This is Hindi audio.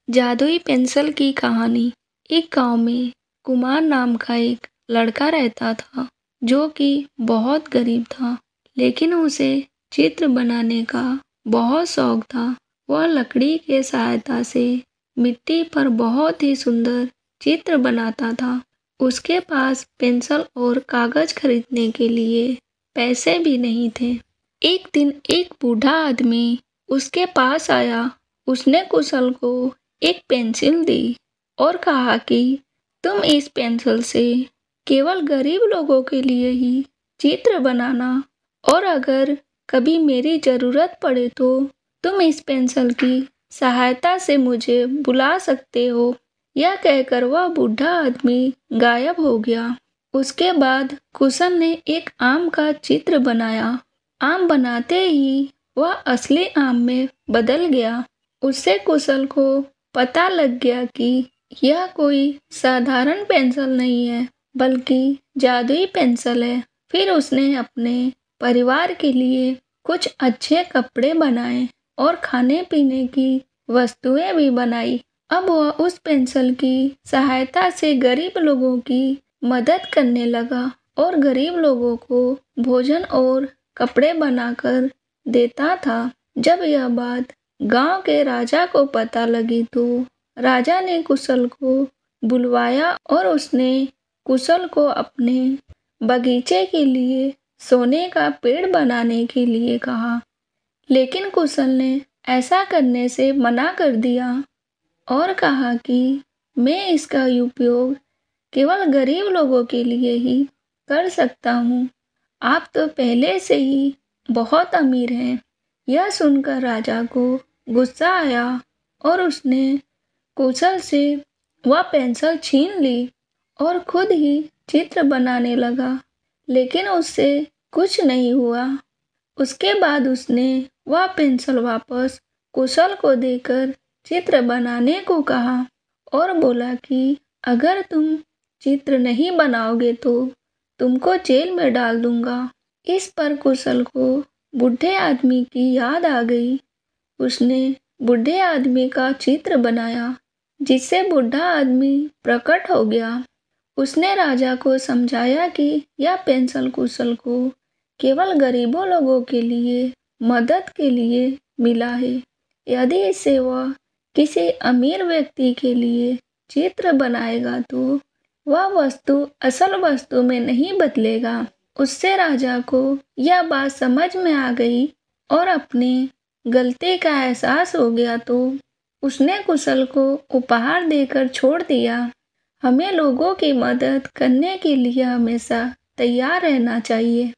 जादुई पेंसिल की कहानी। एक गांव में कुमार नाम का एक लड़का रहता था जो कि बहुत गरीब था, लेकिन उसे चित्र बनाने का बहुत शौक था। वह लकड़ी के सहायता से मिट्टी पर बहुत ही सुंदर चित्र बनाता था। उसके पास पेंसिल और कागज खरीदने के लिए पैसे भी नहीं थे। एक दिन एक बूढ़ा आदमी उसके पास आया। उसने कुशल को एक पेंसिल दी और कहा कि तुम इस पेंसिल से केवल गरीब लोगों के लिए ही चित्र बनाना, और अगर कभी मेरी ज़रूरत पड़े तो तुम इस पेंसिल की सहायता से मुझे बुला सकते हो। यह कहकर वह बूढ़ा आदमी गायब हो गया। उसके बाद कुशल ने एक आम का चित्र बनाया। आम बनाते ही वह असली आम में बदल गया। उससे कुशल को पता लग गया कि यह कोई साधारण पेंसिल नहीं है, बल्कि जादुई पेंसिल है। फिर उसने अपने परिवार के लिए कुछ अच्छे कपड़े बनाए और खाने पीने की वस्तुएं भी बनाई। अब वह उस पेंसिल की सहायता से गरीब लोगों की मदद करने लगा और गरीब लोगों को भोजन और कपड़े बनाकर देता था। जब यह बात गांव के राजा को पता लगी तो राजा ने कुशल को बुलवाया और उसने कुशल को अपने बगीचे के लिए सोने का पेड़ बनाने के लिए कहा। लेकिन कुशल ने ऐसा करने से मना कर दिया और कहा कि मैं इसका उपयोग केवल गरीब लोगों के लिए ही कर सकता हूँ। आप तो पहले से ही बहुत अमीर हैं। यह सुनकर राजा को गुस्सा आया और उसने कुशल से वह पेंसिल छीन ली और खुद ही चित्र बनाने लगा, लेकिन उससे कुछ नहीं हुआ। उसके बाद उसने वह पेंसिल वापस कुशल को देकर चित्र बनाने को कहा और बोला कि अगर तुम चित्र नहीं बनाओगे तो तुमको जेल में डाल दूंगा। इस पर कुशल को बूढ़े आदमी की याद आ गई। उसने बूढ़े आदमी का चित्र बनाया, जिससे बूढ़ा आदमी प्रकट हो गया। उसने राजा को समझाया कि यह पेंसिल कुशल को केवल गरीबों लोगों के लिए मदद के लिए मिला है। यदि इसे वह किसी अमीर व्यक्ति के लिए चित्र बनाएगा तो वह वस्तु असल वस्तु में नहीं बदलेगा। उससे राजा को यह बात समझ में आ गई और अपने गलती का एहसास हो गया तो उसने कुशल को उपहार देकर छोड़ दिया। हमें लोगों की मदद करने के लिए हमेशा तैयार रहना चाहिए।